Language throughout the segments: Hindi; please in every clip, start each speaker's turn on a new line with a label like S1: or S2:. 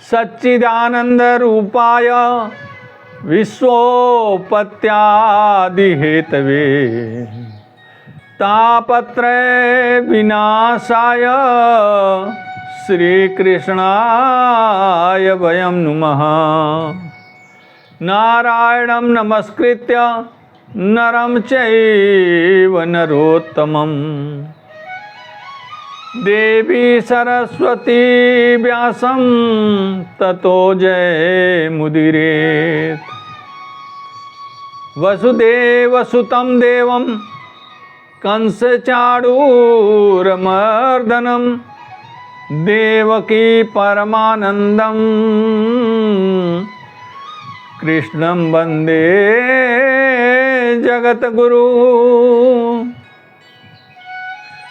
S1: सच्चिदानंद रूपाय विश्वोपत्यादि हेतवे तापत्रय विनाशाय श्री कृष्णाय वयं नुमः। नारायणं नमस्कृत्य नरं चैव नरोत्तमं देवी सरस्वती व्यासं ततो जयमुदीरयेत्। वसुदेवसुतं देवं कंसचाणूरमर्दनं देवकी परमानंदं कृष्णं वंदे जगतगुरु।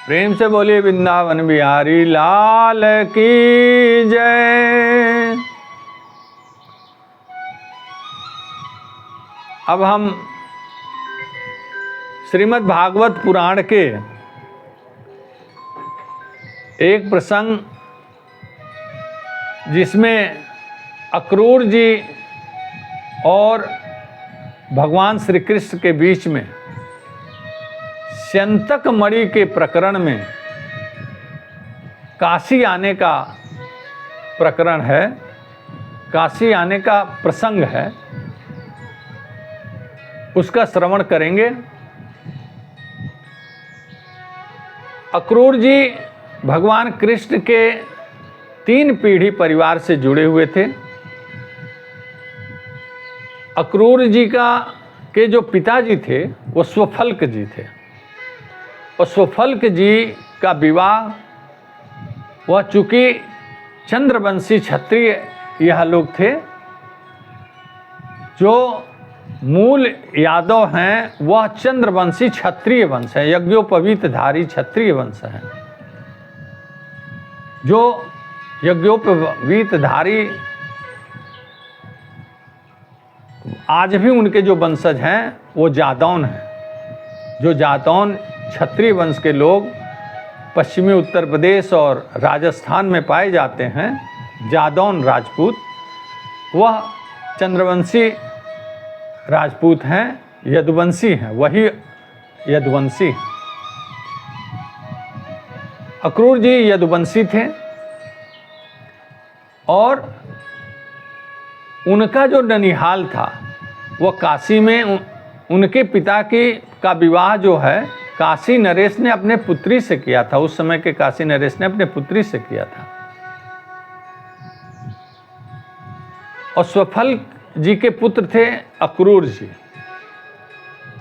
S1: प्रेम से बोलिए वृंदावन बिहारी लाल की जय। अब हम श्रीमद् भागवत पुराण के एक प्रसंग जिसमें अक्रूर जी और भगवान श्री कृष्ण के बीच में स्यंतक मणि के प्रकरण में काशी आने का प्रकरण है, काशी आने का प्रसंग है, उसका श्रवण करेंगे। अक्रूर जी भगवान कृष्ण के 3 पीढ़ी परिवार से जुड़े हुए थे। अक्रूर जी के जो पिताजी थे वो स्वफल्क जी थे और स्वफल्क जी का विवाह वह चूँकि चंद्रवंशी क्षत्रिय यह लोग थे, जो मूल यादव हैं वह चंद्रवंशी क्षत्रिय वंश है, यज्ञोपवीतधारी क्षत्रिय वंश है। जो यज्ञोपवीतधारी आज भी उनके जो वंशज हैं वो जादौन हैं। जो जादौन क्षत्रिय वंश के लोग पश्चिमी उत्तर प्रदेश और राजस्थान में पाए जाते हैं, जादौन राजपूत, वह चंद्रवंशी राजपूत हैं, यदुवंशी हैं, वही यदुवंशी हैं। अक्रूर जी यदुवंशी थे और उनका जो ननिहाल था वह काशी में, उनके पिता का विवाह जो है काशी नरेश ने अपने पुत्री से किया था। उस समय के काशी नरेश ने अपने पुत्री से किया था। और स्वफल्क जी के पुत्र थे अक्रूर जी।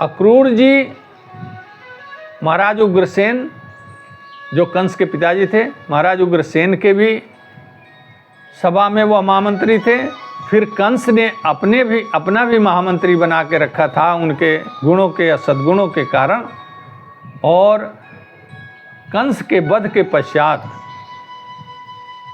S1: अक्रूर जी महाराज उग्रसेन जो कंस के पिताजी थे, महाराज उग्रसेन के भी सभा में वो महामंत्री थे। फिर कंस ने अपना भी महामंत्री बना के रखा था उनके गुणों के या सद्गुणों के कारण। और कंस के वध के पश्चात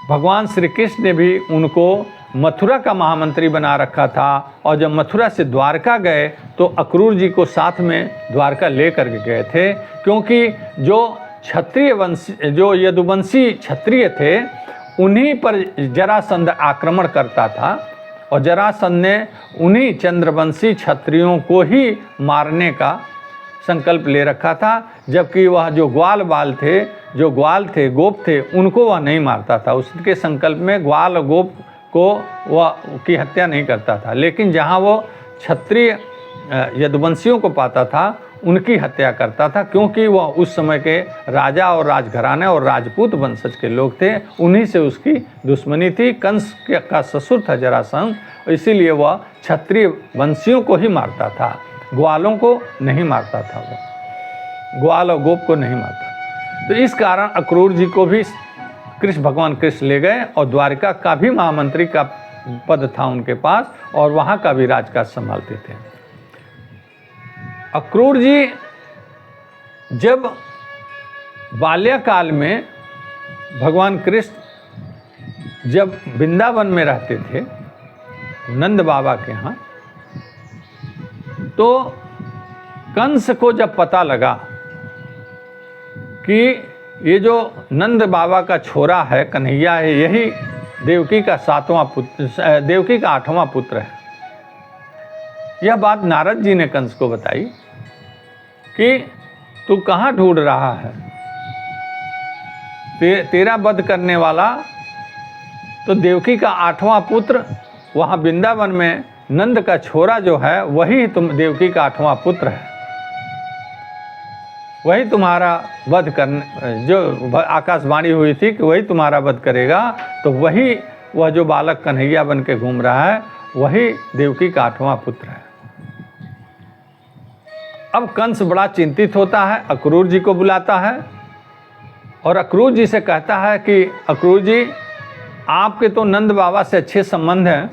S1: भगवान श्री कृष्ण ने भी उनको मथुरा का महामंत्री बना रखा था। और जब मथुरा से द्वारका गए तो अक्रूर जी को साथ में द्वारका लेकर के गए थे, क्योंकि जो क्षत्रिय वंश, जो यदुवंशी क्षत्रिय थे, उन्हीं पर जरासंध आक्रमण करता था और जरासंध ने उन्हीं चंद्रवंशी क्षत्रियों को ही मारने का संकल्प ले रखा था। जबकि वह जो ग्वाल थे, गोप थे, उनको वह नहीं मारता था। उसके संकल्प में ग्वाल और गोप को वह की हत्या नहीं करता था, लेकिन जहाँ वो क्षत्रिय यदुवंशियों को पाता था उनकी हत्या करता था, क्योंकि वह उस समय के राजा और राजघराने और राजपूत वंशज के लोग थे। उन्हीं से उसकी दुश्मनी थी। कंस का ससुर था जरासंध, इसीलिए वह क्षत्रिय वंशियों को ही मारता था, ग्वालों को नहीं मारता था। वो ग्वाल और गोप को नहीं मारता। तो इस कारण अक्रूर जी को भी भगवान कृष्ण ले गए और द्वारिका का भी महामंत्री का पद था उनके पास और वहाँ का भी राजकाज संभालते थे। अक्रूर जी जब बाल्यकाल में भगवान कृष्ण जब वृंदावन में रहते थे नंद बाबा के यहाँ, तो कंस को जब पता लगा कि ये जो नंद बाबा का छोरा है, कन्हैया है, यही देवकी का 7वां पुत्र, देवकी का 8वां पुत्र है। यह बात नारद जी ने कंस को बताई कि तू कहाँ ढूंढ रहा है, तेरा वध करने वाला तो देवकी का 8वां पुत्र वहाँ वृंदावन में नंद का छोरा जो है वही तुम देवकी का 8वां पुत्र है, वही तुम्हारा वध करने, जो आकाशवाणी हुई थी कि वही तुम्हारा वध करेगा, तो वही वह जो बालक कन्हैया बन के घूम रहा है वही देवकी का 8वां पुत्र है। अब कंस बड़ा चिंतित होता है, अक्रूर जी को बुलाता है और अक्रूर जी से कहता है कि अक्रूर जी, आपके तो नंद बाबा से अच्छे संबंध हैं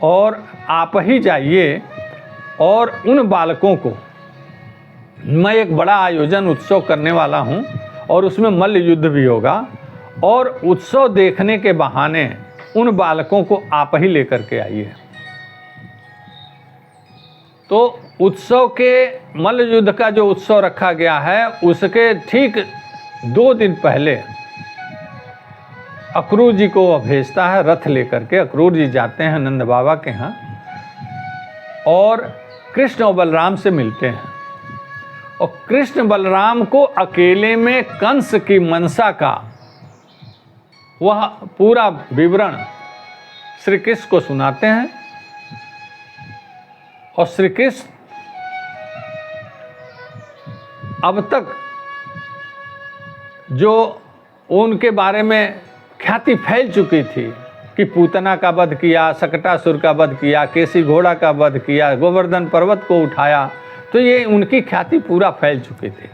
S1: और आप ही जाइए और उन बालकों को, मैं एक बड़ा आयोजन उत्सव करने वाला हूं और उसमें मल्ल युद्ध भी होगा, और उत्सव देखने के बहाने उन बालकों को आप ही लेकर के आइए। तो उत्सव के मल्ल युद्ध का जो उत्सव रखा गया है उसके ठीक 2 दिन पहले अक्रूर जी को वह भेजता है रथ लेकर के। अक्रूर जी जाते हैं नंद बाबा के यहाँ और कृष्ण और बलराम से मिलते हैं, और कृष्ण बलराम को अकेले में कंस की मनसा का वह पूरा विवरण श्री कृष्ण को सुनाते हैं। और श्री कृष्ण अब तक जो उनके बारे में ख्याति फैल चुकी थी कि पूतना का वध किया, सकटासुर का वध किया, केसी घोड़ा का वध किया, गोवर्धन पर्वत को उठाया, तो ये उनकी ख्याति पूरा फैल चुकी थी।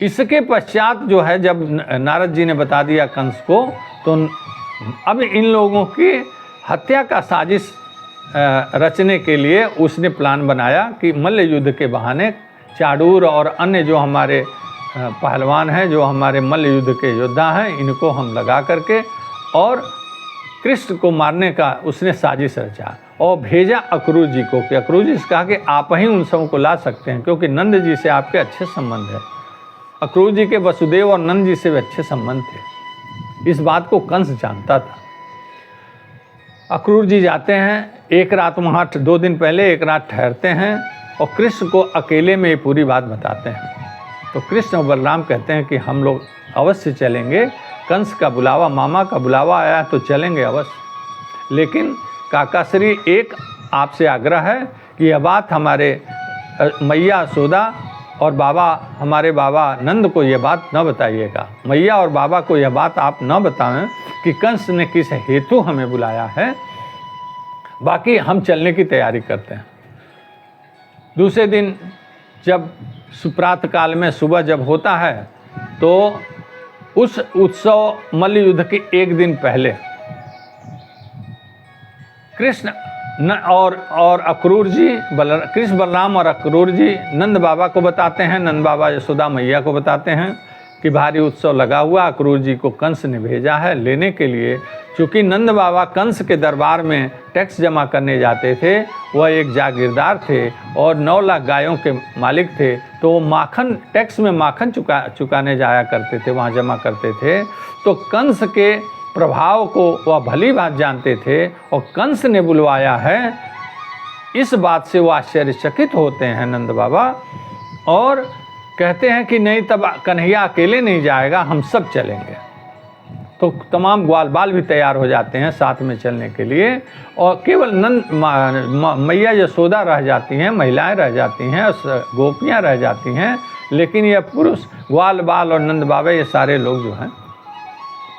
S1: इसके पश्चात जो है जब नारद जी ने बता दिया कंस को, तो अब इन लोगों की हत्या का साजिश रचने के लिए उसने प्लान बनाया कि मल्ल युद्ध के बहाने चाडूर और अन्य जो हमारे पहलवान हैं, जो हमारे मल्ल युद्ध के योद्धा हैं, इनको हम लगा करके और कृष्ण को मारने का उसने साजिश रचा और भेजा अक्रूर जी को कि अक्रूर जी से कहा कि आप ही उन सबको ला सकते हैं क्योंकि नंद जी से आपके अच्छे संबंध है। अक्रूर जी के वसुदेव और नंद जी से भी अच्छे संबंध थे, इस बात को कंस जानता था। अक्रूर जी जाते हैं, एक रात वहाँ 2 दिन पहले एक रात ठहरते हैं और कृष्ण को अकेले में ये पूरी बात बताते हैं। तो कृष्ण और बलराम कहते हैं कि हम लोग अवश्य चलेंगे, कंस का बुलावा, मामा का बुलावा आया तो चलेंगे अवश्य, लेकिन काकाश्री एक आपसे आग्रह है कि यह बात हमारे मैया यशोदा और बाबा, हमारे बाबा नंद को यह बात न बताइएगा। मैया और बाबा को यह बात आप न बताएं कि कंस ने किस हेतु हमें बुलाया है, बाकी हम चलने की तैयारी करते हैं। दूसरे दिन जब सुप्रात काल में सुबह जब होता है तो उस उत्सव मल्ल युद्ध के 1 दिन पहले कृष्ण और अक्रूर जी, कृष्ण बलराम और अक्रूर जी नंद बाबा को बताते हैं, नंद बाबा यशोदा मैया को बताते हैं कि भारी उत्सव लगा हुआ, अक्रूर जी को कंस ने भेजा है लेने के लिए। चूँकि नंद बाबा कंस के दरबार में टैक्स जमा करने जाते थे, वह एक जागीरदार थे और 9 लाख गायों के मालिक थे, तो वो माखन, टैक्स में माखन चुकाने जाया करते थे, वहाँ जमा करते थे। तो कंस के प्रभाव को वह भली बात जानते थे और कंस ने बुलवाया है, इस बात से वो आश्चर्यचकित होते हैं नंद बाबा और कहते हैं कि नहीं, तब कन्हैया अकेले नहीं जाएगा, हम सब चलेंगे। तो तमाम ग्वाल बाल भी तैयार हो जाते हैं साथ में चलने के लिए और केवल नंद मैया यशोदा रह जाती हैं, महिलाएं रह जाती हैं, गोपियां रह जाती हैं, लेकिन यह पुरुष ग्वाल बाल और नंद बाबा ये सारे लोग जो हैं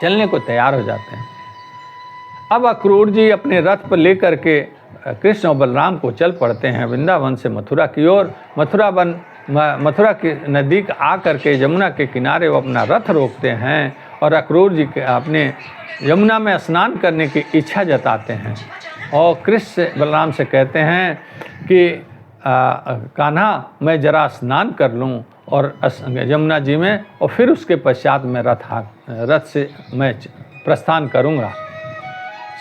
S1: चलने को तैयार हो जाते हैं। अब अक्रूर जी अपने रथ पर लेकर के कृष्ण और बलराम को चल पड़ते हैं वृंदावन से मथुरा की ओर। मथुरा के नज़दीक आकर के यमुना के किनारे वो अपना रथ रोकते हैं और अक्रूर जी के अपने यमुना में स्नान करने की इच्छा जताते हैं और कृष्ण से बलराम से कहते हैं कि कान्हा मैं जरा स्नान कर लूं और यमुना जी में, और फिर उसके पश्चात मैं रथ से मैं प्रस्थान करूंगा।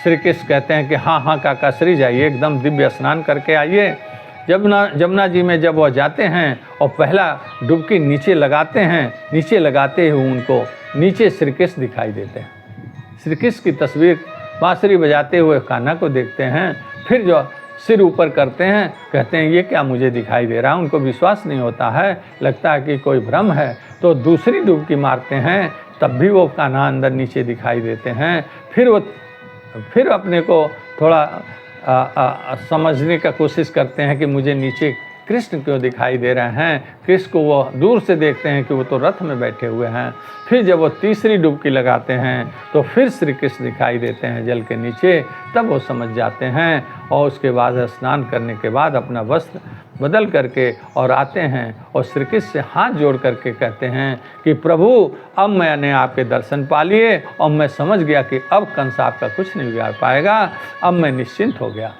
S1: श्री कृष्ण कहते हैं कि हाँ काकाश्री जाइए, एकदम दिव्य स्नान करके आइए। यमुना जी में जब वह जाते हैं और पहला डुबकी नीचे लगाते हैं, नीचे लगाते हुए उनको नीचे श्री कृष्ण दिखाई देते हैं। श्री कृष्ण की तस्वीर बांसुरी बजाते हुए कान्हा को देखते हैं। फिर जो सिर ऊपर करते हैं, कहते हैं ये क्या मुझे दिखाई दे रहा है। उनको विश्वास नहीं होता है, लगता है कि कोई भ्रम है। तो दूसरी डुबकी मारते हैं, तब भी वो कान्हा अंदर नीचे दिखाई देते हैं। फिर अपने को थोड़ा समझने का कोशिश करते हैं कि मुझे नीचे कृष्ण क्यों दिखाई दे रहे हैं। कृष्ण को वो दूर से देखते हैं कि वो तो रथ में बैठे हुए हैं। फिर जब वो तीसरी डुबकी लगाते हैं तो फिर श्री कृष्ण दिखाई देते हैं जल के नीचे। तब वो समझ जाते हैं और उसके बाद स्नान करने के बाद अपना वस्त्र बदल करके और आते हैं और श्री कृष्ण से हाथ जोड़ करके कहते हैं कि प्रभु, अब मैंने आपके दर्शन पा लिए और मैं समझ गया कि अब कंस आपका कुछ नहीं बिगाड़ पाएगा, अब मैं निश्चिंत हो गया।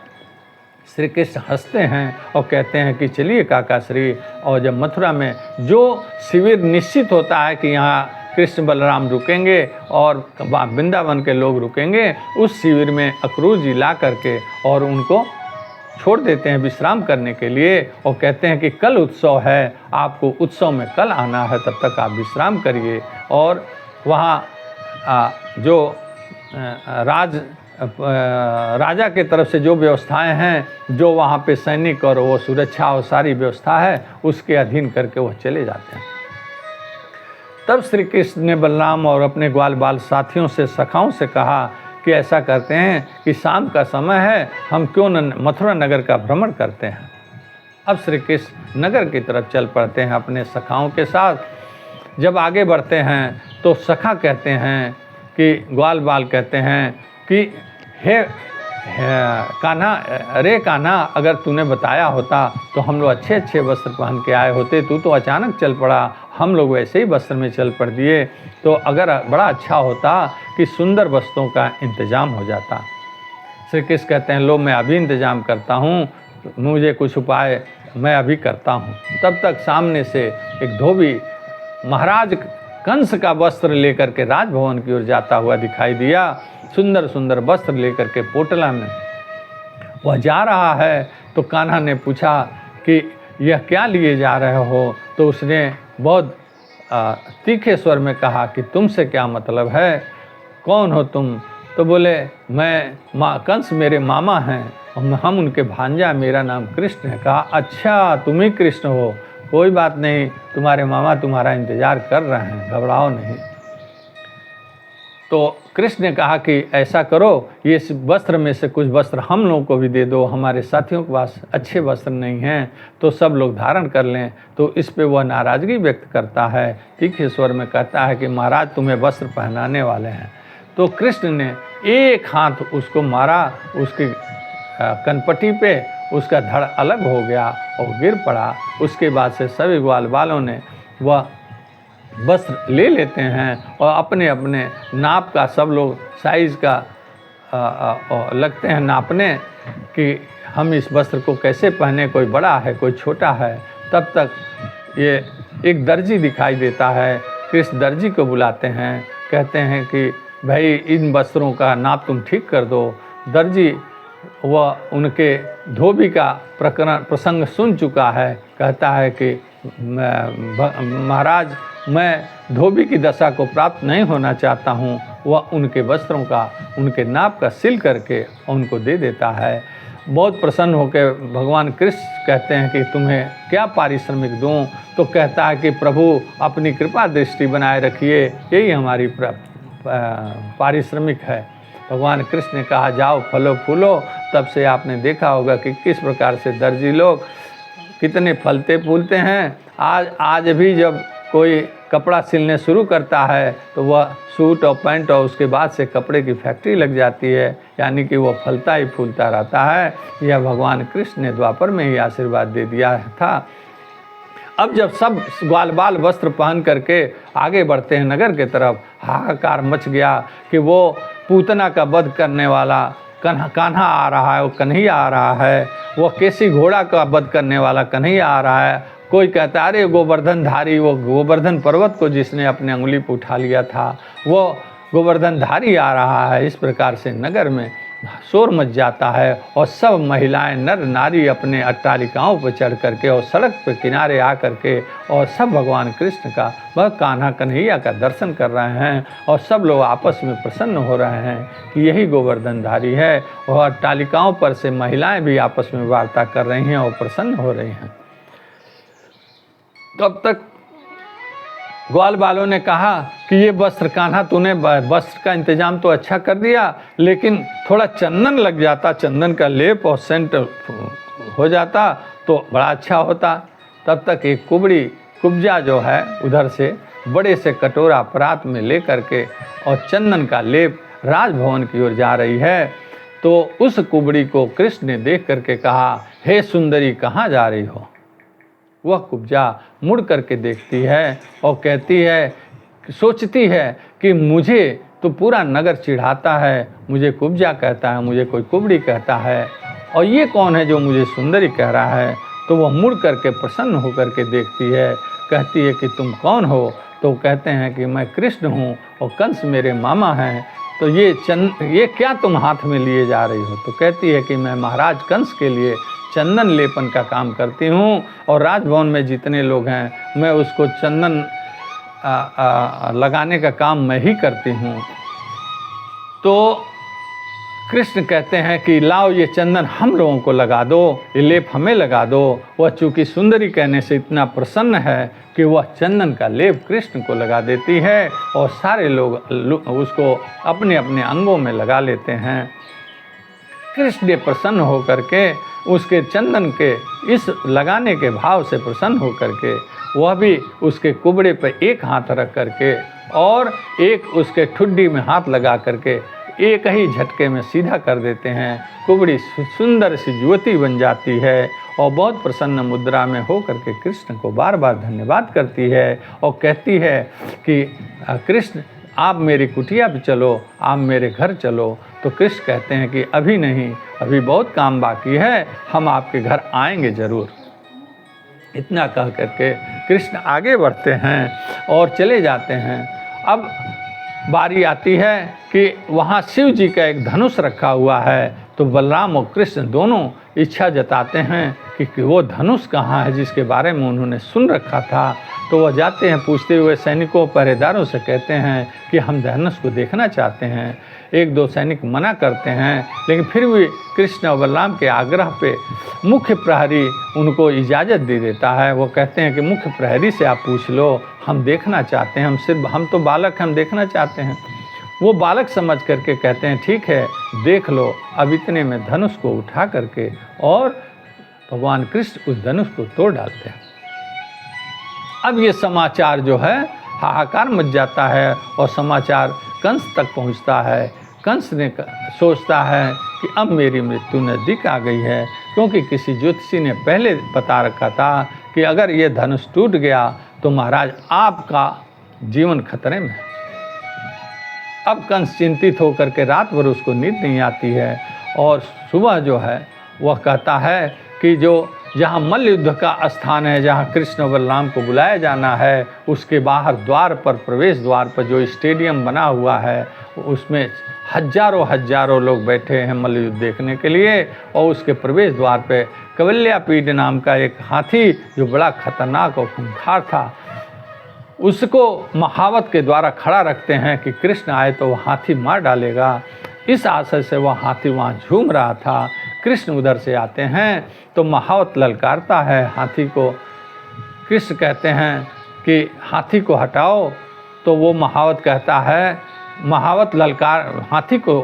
S1: श्री कृष्ण हंसते हैं और कहते हैं कि चलिए काका श्री। और जब मथुरा में जो शिविर निश्चित होता है कि यहाँ कृष्ण बलराम रुकेंगे और वृंदावन के लोग रुकेंगे, उस शिविर में अक्रूर जी ला करके और उनको छोड़ देते हैं विश्राम करने के लिए और कहते हैं कि कल उत्सव है, आपको उत्सव में कल आना है, तब तक आप विश्राम करिए। और वहाँ जो राजा के तरफ से जो व्यवस्थाएं हैं, जो वहाँ पे सैनिक और वो सुरक्षा और सारी व्यवस्था है, उसके अधीन करके वो चले जाते हैं। तब श्री कृष्ण ने बलराम और अपने ग्वाल बाल साथियों से, सखाओं से कहा कि ऐसा करते हैं कि शाम का समय है, हम क्यों न मथुरा नगर का भ्रमण करते हैं। अब श्री कृष्ण नगर की तरफ चल पड़ते हैं अपने सखाओं के साथ। जब आगे बढ़ते हैं तो सखा कहते हैं कि ग्वाल बाल कहते हैं कि हे कान्हा, अरे कान्हा, अगर तूने बताया होता तो हम लोग अच्छे अच्छे वस्त्र पहन के आए होते। तू तो अचानक चल पड़ा, हम लोग वैसे ही वस्त्र में चल पड़ दिए। तो अगर बड़ा अच्छा होता कि सुंदर वस्त्रों का इंतजाम हो जाता। श्री कृष्ण कहते हैं लो मैं अभी इंतजाम करता हूँ, मुझे कुछ उपाय मैं अभी करता हूँ। तब तक सामने से एक धोबी महाराज कंस का वस्त्र लेकर के राजभवन की ओर जाता हुआ दिखाई दिया। सुंदर सुंदर वस्त्र लेकर के पोटला में वह जा रहा है। तो कान्हा ने पूछा कि यह क्या लिए जा रहे हो। तो उसने बहुत तीखे स्वर में कहा कि तुमसे क्या मतलब है, कौन हो तुम। तो बोले मैं कंस मेरे मामा हैं और हम उनके भांजा, मेरा नाम कृष्ण है। कहा अच्छा तुम ही कृष्ण हो, कोई बात नहीं, तुम्हारे मामा तुम्हारा इंतज़ार कर रहे हैं, घबराओ नहीं। तो कृष्ण ने कहा कि ऐसा करो, ये वस्त्र में से कुछ वस्त्र हम लोगों को भी दे दो, हमारे साथियों के पास अच्छे वस्त्र नहीं हैं तो सब लोग धारण कर लें। तो इस पे वह नाराज़गी व्यक्त करता है, तीखे स्वर में कहता है कि महाराज तुम्हें वस्त्र पहनाने वाले हैं। तो कृष्ण ने एक हाथ उसको मारा, उसकी कनपटी पे उसका धड़ अलग हो गया और गिर पड़ा। उसके बाद से सभी ग्वाल बालों ने वह वस्त्र ले लेते हैं और अपने अपने नाप का, सब लोग साइज़ का लगते हैं नापने कि हम इस वस्त्र को कैसे पहने, कोई बड़ा है कोई छोटा है। तब तक ये एक दर्जी दिखाई देता है। कृष्ण दर्जी को बुलाते हैं, कहते हैं कि भाई इन वस्त्रों का नाप तुम ठीक कर दो। दर्जी वह उनके धोबी का प्रसंग सुन चुका है, कहता है कि महाराज मैं धोबी की दशा को प्राप्त नहीं होना चाहता हूँ। वह उनके वस्त्रों का, उनके नाप का सिल करके उनको दे देता है। बहुत प्रसन्न होकर भगवान कृष्ण कहते हैं कि तुम्हें क्या पारिश्रमिक दूँ। तो कहता है कि प्रभु अपनी कृपा दृष्टि बनाए रखिए, यही हमारी पारिश्रमिक है। भगवान कृष्ण ने कहा जाओ फलो फूलो। तब से आपने देखा होगा कि किस प्रकार से दर्जी लोग कितने फलते फूलते हैं। आज भी जब कोई कपड़ा सिलने शुरू करता है तो वह सूट और पैंट और उसके बाद से कपड़े की फैक्ट्री लग जाती है, यानी कि वह फलता ही फूलता रहता है। यह भगवान कृष्ण ने द्वापर में ही आशीर्वाद दे दिया था। अब जब सब ग्वाल बाल वस्त्र पहन करके आगे बढ़ते हैं नगर के तरफ, हाहाकार मच गया कि वो पूतना का वध करने वाला कान्हा आ रहा है, वो कन्हैया आ रहा है। वो केसी घोड़ा का वध करने वाला कन्हैया आ रहा है। कोई कहता है अरे गोवर्धन धारी, वो गोवर्धन पर्वत को जिसने अपने उंगली पर उठा लिया था, वो गोवर्धन धारी आ रहा है। इस प्रकार से नगर में शोर मच जाता है और सब महिलाएं नर नारी अपने अट्टालिकाओं पर चढ़ करके और सड़क पर किनारे आ करके और सब भगवान कृष्ण का वह कान्हा कन्हैया का दर्शन कर रहे हैं और सब लोग आपस में प्रसन्न हो रहे हैं कि यही गोवर्धनधारी है। और अट्टालिकाओं पर से महिलाएं भी आपस में वार्ता कर रही हैं और प्रसन्न हो रही हैं। तब तक ग्वाल बालों ने कहा कि ये वस्त्र कान्हा, तूने वस्त्र का इंतजाम तो अच्छा कर दिया, लेकिन थोड़ा चंदन लग जाता, चंदन का लेप और सेंट हो जाता तो बड़ा अच्छा होता। तब तक एक कुब्जा जो है उधर से बड़े से कटोरा परात में ले करके और चंदन का लेप राजभवन की ओर जा रही है। तो उस कुबड़ी को कृष्ण ने देख करके कहा, हे सुंदरी, कहाँ जा रही हो? वह कुब्जा मुड़ करके देखती है और कहती है, सोचती है कि मुझे तो पूरा नगर चिढ़ाता है, मुझे कुब्जा कहता है, मुझे कोई कुबड़ी कहता है, और ये कौन है जो मुझे सुंदरी कह रहा है? तो वह मुड़ करके प्रसन्न होकर के देखती है, कहती है कि तुम कौन हो? तो कहते हैं कि मैं कृष्ण हूँ और कंस मेरे मामा हैं। तो ये क्या तुम हाथ में लिए जा रही हो? तो कहती है कि मैं महाराज कंस के लिए चंदन लेपन का काम करती हूँ और राजभवन में जितने लोग हैं मैं उसको चंदन लगाने का काम मैं ही करती हूँ। तो कृष्ण कहते हैं कि लाओ ये चंदन हम लोगों को लगा दो, ये लेप हमें लगा दो। वह चूँकि सुंदरी कहने से इतना प्रसन्न है कि वह चंदन का लेप कृष्ण को लगा देती है और सारे लोग उसको अपने अपने अंगों में लगा लेते हैं। कृष्ण ने प्रसन्न होकर के उसके चंदन के इस लगाने के भाव से प्रसन्न होकर के वह भी उसके कुबड़े पर एक हाथ रख करके और एक उसके ठुड्डी में हाथ लगा करके एक ही झटके में सीधा कर देते हैं। कुबड़ी सुंदर सी ज्योति बन जाती है और बहुत प्रसन्न मुद्रा में हो करके कृष्ण को बार बार धन्यवाद करती है और कहती है कि कृष्ण, आप मेरी कुटिया पे चलो, आप मेरे घर चलो। तो कृष्ण कहते हैं कि अभी नहीं, अभी बहुत काम बाकी है, हम आपके घर आएंगे ज़रूर। इतना कह करके कृष्ण आगे बढ़ते हैं और चले जाते हैं। अब बारी आती है कि वहाँ शिव जी का एक धनुष रखा हुआ है। तो बलराम और कृष्ण दोनों इच्छा जताते हैं कि वो धनुष कहाँ है जिसके बारे में उन्होंने सुन रखा था। तो वह जाते हैं, पूछते हुए सैनिकों पहरेदारों से कहते हैं कि हम धनुष को देखना चाहते हैं। एक दो सैनिक मना करते हैं, लेकिन फिर भी कृष्ण और बलराम के आग्रह पे मुख्य प्रहरी उनको इजाज़त दे देता है। वो कहते हैं कि मुख्य प्रहरी से आप पूछ लो, हम देखना चाहते हैं, हम तो बालक हैं, हम देखना चाहते हैं। वो बालक समझ करके कहते हैं ठीक है, देख लो। अब इतने में धनुष को उठा करके और भगवान कृष्ण उस धनुष को तोड़ डालते हैं। अब ये समाचार जो है हाहाकार मच जाता है और समाचार कंस तक पहुंचता है। कंस ने सोचता है कि अब मेरी मृत्यु नज़दीक आ गई है, क्योंकि किसी ज्योतिषी ने पहले बता रखा था कि अगर ये धनुष टूट गया तो महाराज आपका जीवन खतरे में है। अब कंस चिंतित होकर के रात भर उसको नींद नहीं आती है और सुबह जो है वह कहता है कि जो जहाँ मल्ल युद्ध का स्थान है, जहाँ कृष्ण और बलराम को बुलाया जाना है, उसके बाहर द्वार पर, प्रवेश द्वार पर जो स्टेडियम बना हुआ है, उसमें हजारों लोग बैठे हैं मल्ल युद्ध देखने के लिए। और उसके प्रवेश द्वार पे कवल्यापीड नाम का एक हाथी जो बड़ा खतरनाक और खूंखार था, उसको महावत के द्वारा खड़ा रखते हैं कि कृष्ण आए तो वह हाथी मार डालेगा। इस आशय से वह हाथी वहाँ झूम रहा था। कृष्ण उधर से आते हैं तो महावत ललकारता है हाथी को। कृष्ण कहते हैं कि हाथी को हटाओ, तो वो महावत कहता है, महावत हाथी को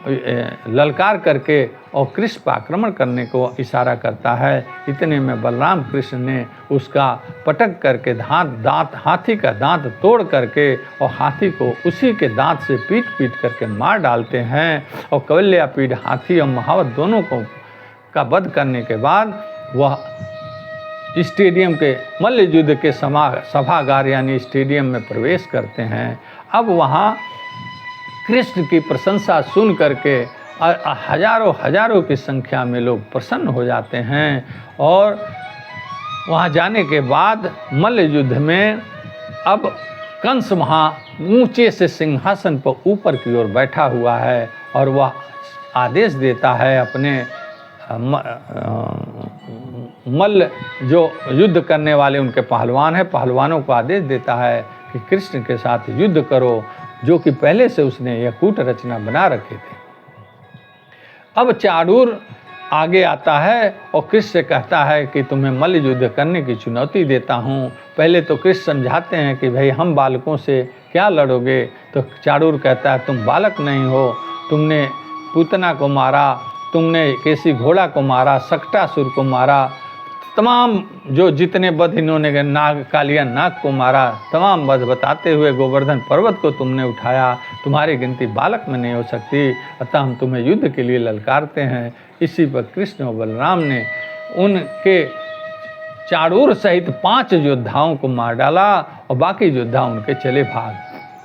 S1: ललकार करके और कृष्ण पर आक्रमण करने को इशारा करता है। इतने में बलराम कृष्ण ने उसका पटक करके हाथी का दांत तोड़ करके और हाथी को उसी के दांत से पीट करके मार डालते हैं। और कवल्यापीड हाथी और महावत दोनों का वध करने के बाद वह स्टेडियम के मल्ल युद्ध के सभागार यानी स्टेडियम में प्रवेश करते हैं। अब वहाँ कृष्ण की प्रशंसा सुन करके हजारों की संख्या में लोग प्रसन्न हो जाते हैं। और वहाँ जाने के बाद मल्ल युद्ध में अब कंस वहाँ ऊंचे से सिंहासन पर ऊपर की ओर बैठा हुआ है और वह आदेश देता है अपने मल्ल जो युद्ध करने वाले उनके पहलवान हैं, पहलवानों को आदेश देता है कि कृष्ण के साथ युद्ध करो, जो कि पहले से उसने यह कूट रचना बना रखे थे। अब चाणूर आगे आता है और कृष्ण से कहता है कि तुम्हें मल्ल युद्ध करने की चुनौती देता हूँ। पहले तो कृष्ण समझाते हैं कि भाई हम बालकों से क्या लड़ोगे, तो चाणूर कहता है तुम बालक नहीं हो, तुमने पूतना को मारा, तुमने केसी घोड़ा को मारा, सक्टासुर को मारा, तमाम जो जितने वध इन्होंने नाग कालिया नाग को मारा, तमाम वध बताते हुए गोवर्धन पर्वत को तुमने उठाया, तुम्हारी गिनती बालक में नहीं हो सकती, अतः हम तुम्हें युद्ध के लिए ललकारते हैं। इसी पर कृष्ण और बलराम ने उनके चाणूर सहित 5 योद्धाओं को मार डाला और बाकी योद्धा उनके चले भाग,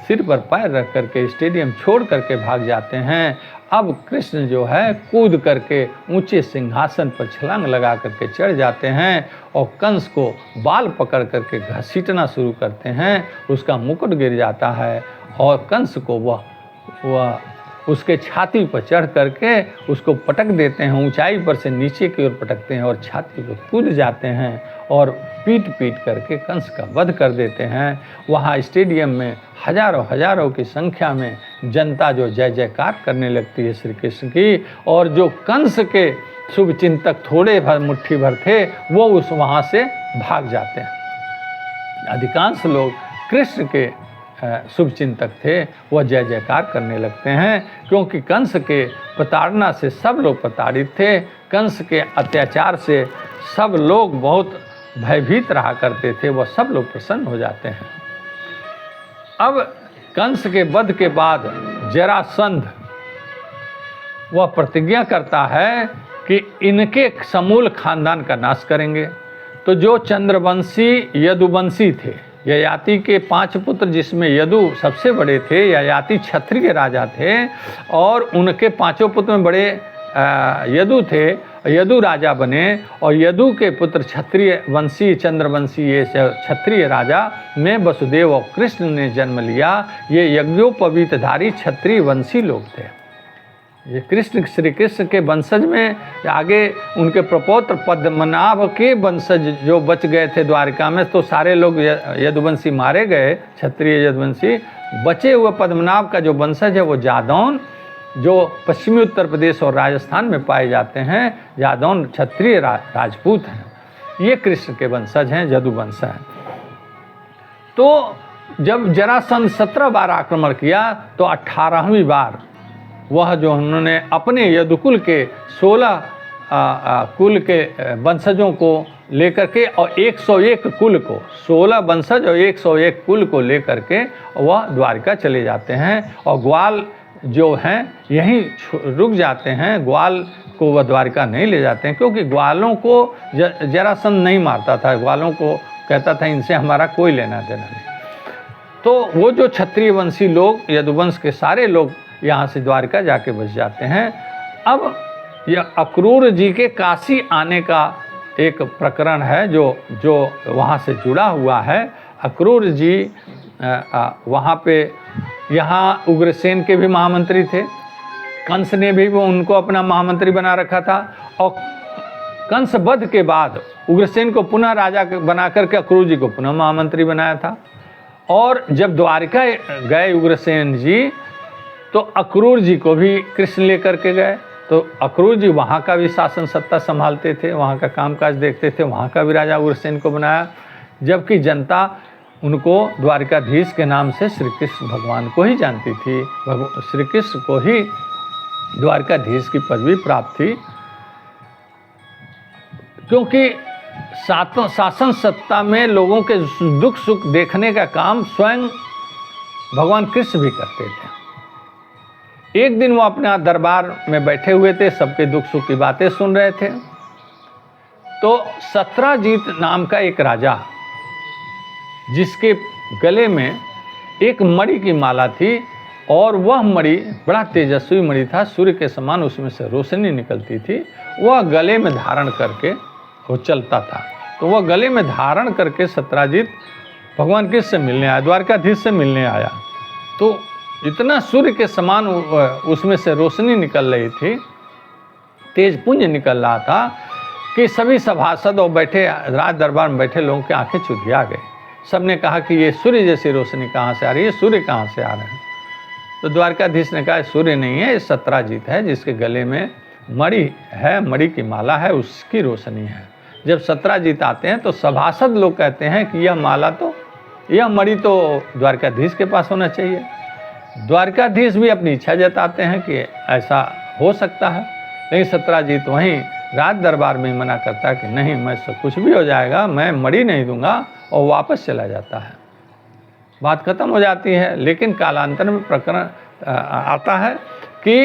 S1: सिर पर पैर रख करके स्टेडियम छोड़ करके भाग जाते हैं। अब कृष्ण जो है कूद करके ऊंचे सिंहासन पर छलांग लगा करके चढ़ जाते हैं और कंस को बाल पकड़ करके घसीटना शुरू करते हैं। उसका मुकुट गिर जाता है और कंस को वह उसके छाती पर चढ़ करके उसको पटक देते हैं, ऊंचाई पर से नीचे की ओर पटकते हैं और छाती पर कूद जाते हैं और पीट करके कंस का वध कर देते हैं। वहाँ स्टेडियम में हजारों की संख्या में जनता जो जय जयकार करने लगती है श्री कृष्ण की, और जो कंस के शुभ चिंतक थोड़े भर मुट्ठी भर थे वो उस वहाँ से भाग जाते हैं। अधिकांश लोग कृष्ण के शुभ चिंतक थे, वह जय जयकार करने लगते हैं, क्योंकि कंस के प्रताड़ना से सब लोग प्रताड़ित थे। कंस के अत्याचार से सब लोग बहुत भयभीत रहा करते थे, वह सब लोग प्रसन्न हो जाते हैं। अब कंस के वध के बाद जरासंध वह प्रतिज्ञा करता है कि इनके समूल खानदान का नाश करेंगे। तो जो चंद्रवंशी यदुवंशी थे, ययाति के 5 पुत्र जिसमें यदु सबसे बड़े थे, ययाति क्षत्रिय राजा थे और उनके 5 पुत्र में बड़े यदु थे, यदु राजा बने और यदु के पुत्र क्षत्रिय वंशी चंद्रवंशी ये क्षत्रिय राजा में वसुदेव और कृष्ण ने जन्म लिया। ये यज्ञोपवीतधारी क्षत्रिय वंशी लोग थे। ये कृष्ण श्री कृष्ण के वंशज में आगे उनके प्रपौत्र पद्मनाभ के वंशज जो बच गए थे द्वारिका में, तो सारे लोग यदुवंशी मारे गए, क्षत्रिय यदुवंशी। बचे हुए पद्मनाभ का जो वंशज है वो जादौन, जो पश्चिमी उत्तर प्रदेश और राजस्थान में पाए जाते हैं, जादौन क्षत्रिय राजपूत हैं। ये कृष्ण के वंशज हैं, यदुवंश हैं। तो जब जरासंध 17 बार आक्रमण किया तो 18वीं बार वह जो उन्होंने अपने यदुकुल के 16 कुल के वंशजों को लेकर के और 101 कुल को, 16 वंशज और 101 कुल को लेकर के वह द्वारिका चले जाते हैं और ग्वाल जो हैं यहीं रुक जाते हैं। ग्वाल को वह द्वारिका नहीं ले जाते हैं, क्योंकि ग्वालों को जरासंध नहीं मारता था, ग्वालों को कहता था इनसे हमारा कोई लेना देना नहीं। तो वो जो क्षत्रिय वंशी लोग, यदुवंश के सारे लोग यहाँ से द्वारिका जाके बस जाते हैं। अब यह अक्रूर जी के काशी आने का एक प्रकरण है जो वहाँ से जुड़ा हुआ है। अक्रूर जी वहाँ पे, यहाँ उग्रसेन के भी महामंत्री थे, कंस ने भी वो उनको अपना महामंत्री बना रखा था और कंस वध के बाद उग्रसेन को पुनः राजा बना करके अक्रूर जी को पुनः महामंत्री बनाया था। और जब द्वारिका गए उग्रसेन जी तो अक्रूर जी को भी कृष्ण लेकर के गए। तो अक्रूर जी वहाँ का भी शासन सत्ता संभालते थे, वहाँ का कामकाज देखते थे, वहाँ का भी राजा उग्रसेन को बनाया, जबकि जनता उनको द्वारिकाधीश के नाम से श्री कृष्ण भगवान को ही जानती थी। श्री कृष्ण को ही द्वारिकाधीश की पदवी प्राप्त थी, क्योंकि शासन सत्ता में लोगों के दुख सुख देखने का काम स्वयं भगवान कृष्ण भी करते थे। एक दिन वो अपना दरबार में बैठे हुए थे, सबके दुख सुख की बातें सुन रहे थे। तो सत्राजीत नाम का एक राजा, जिसके गले में एक मणि की माला थी और वह मणि बड़ा तेजस्वी मणि था, सूर्य के समान उसमें से रोशनी निकलती थी, वह गले में धारण करके वो चलता था। तो वह गले में धारण करके सत्राजीत भगवान कृष्ण से मिलने आया, द्वारकाधीश से मिलने आया। तो इतना सूर्य के समान उसमें से रोशनी निकल रही थी, तेज पुंज निकल रहा था कि सभी सभासद और बैठे राज दरबार में बैठे लोगों की आंखें चुधिया गए। सबने कहा कि ये सूर्य जैसी रोशनी कहाँ से आ रही है, सूर्य कहाँ से आ रहे हैं। तो द्वारकाधीश ने कहा सूर्य नहीं है, ये सत्राजीत है, जिसके गले में मणि है, मणि की माला है, उसकी रोशनी है। जब सत्राजीत आते हैं तो सभासद लोग कहते हैं कि यह माला तो, यह मणि तो द्वारकाधीश के पास होना चाहिए। द्वारकाधीश भी अपनी इच्छा जताते हैं कि ऐसा हो सकता है, लेकिन सत्राजीत वहीं राज दरबार में मना करता है कि नहीं, मैं कुछ भी हो जाएगा, मैं मणि नहीं दूंगा, और वापस चला जाता है। बात खत्म हो जाती है। लेकिन कालांतर में प्रकरण आता है कि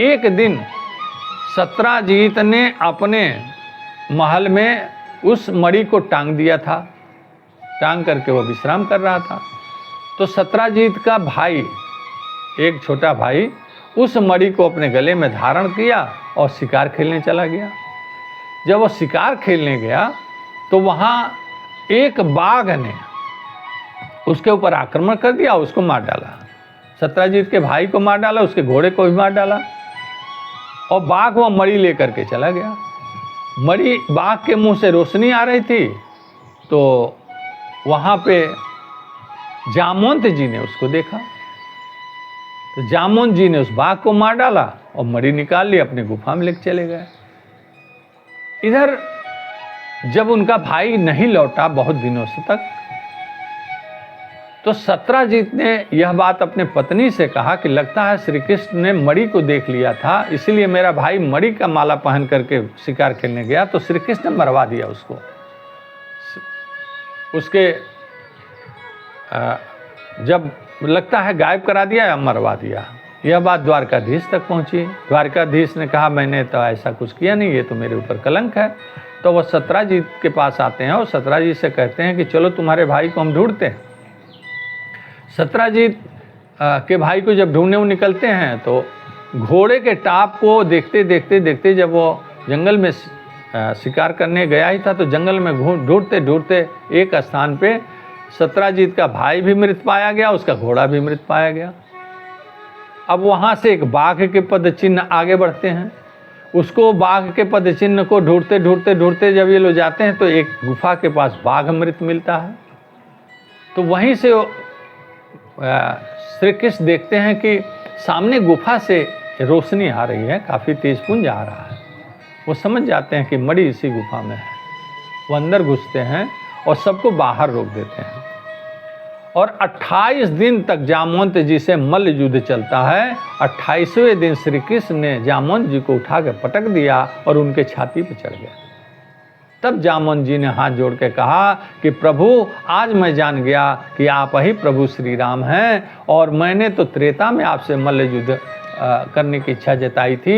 S1: एक दिन सत्राजीत ने अपने महल में उस मणि को टांग दिया था, टांग करके वो विश्राम कर रहा था। तो सत्राजीत का भाई, एक छोटा भाई, उस मणि को अपने गले में धारण किया और शिकार खेलने चला गया। जब वो शिकार खेलने गया तो वहाँ एक बाघ ने उसके ऊपर आक्रमण कर दिया, उसको मार डाला। सत्राजीत के भाई को मार डाला, उसके घोड़े को भी मार डाला, और बाघ वो मणि लेकर के चला गया। मणि, बाघ के मुंह से रोशनी आ रही थी, तो वहाँ पे जामवंत जी ने उसको देखा। तो जामवंत जी ने उस बाघ को मार डाला और मणि निकाल ली, अपनी गुफा में लेकर चले गए। इधर जब उनका भाई नहीं लौटा बहुत दिनों से तक, तो सत्राजीत ने यह बात अपने पत्नी से कहा कि लगता है श्री कृष्ण ने मणि को देख लिया था, इसलिए मेरा भाई मणि का माला पहन करके शिकार खेलने गया, तो श्री कृष्ण ने मरवा दिया उसको, उसके जब लगता है गायब करा दिया या मरवा दिया। यह बात द्वारकाधीश तक पहुंची। द्वारकाधीश ने कहा मैंने तो ऐसा कुछ किया नहीं, ये तो मेरे ऊपर कलंक है। तो वह सत्राजीत के पास आते हैं और सत्राजीत से कहते हैं कि चलो तुम्हारे भाई को हम ढूंढते हैं। सत्राजीत के भाई को जब ढूंढने वो निकलते हैं तो घोड़े के टाप को देखते देखते देखते जब वो जंगल में शिकार करने गया ही था, तो जंगल में ढूंढते ढूंढते एक स्थान पे सत्राजीत का भाई भी मृत पाया गया, उसका घोड़ा भी मृत पाया गया। अब वहाँ से एक बाघ के पद चिन्ह आगे बढ़ते हैं, उसको बाघ के पद चिन्ह को ढूंढते ढूंढते ढूंढते जब ये लोग जाते हैं तो एक गुफा के पास बाघ मृत मिलता है। तो वहीं से श्री कृष्ण देखते हैं कि सामने गुफा से रोशनी आ रही है, काफ़ी तेज पुंज आ रहा है। वो समझ जाते हैं कि मणि इसी गुफा में है। वो अंदर घुसते हैं और सबको बाहर रोक देते हैं, और 28 दिन तक जामवंत जी से मल्ल युद्ध चलता है। 28वें दिन श्री कृष्ण ने जामवंत जी को उठा कर पटक दिया और उनके छाती पर चढ़ गया। तब जामवंत जी ने हाथ जोड़ के कहा कि प्रभु, आज मैं जान गया कि आप ही प्रभु श्री राम हैं, और मैंने तो त्रेता में आपसे मल्ल युद्ध करने की इच्छा जताई थी।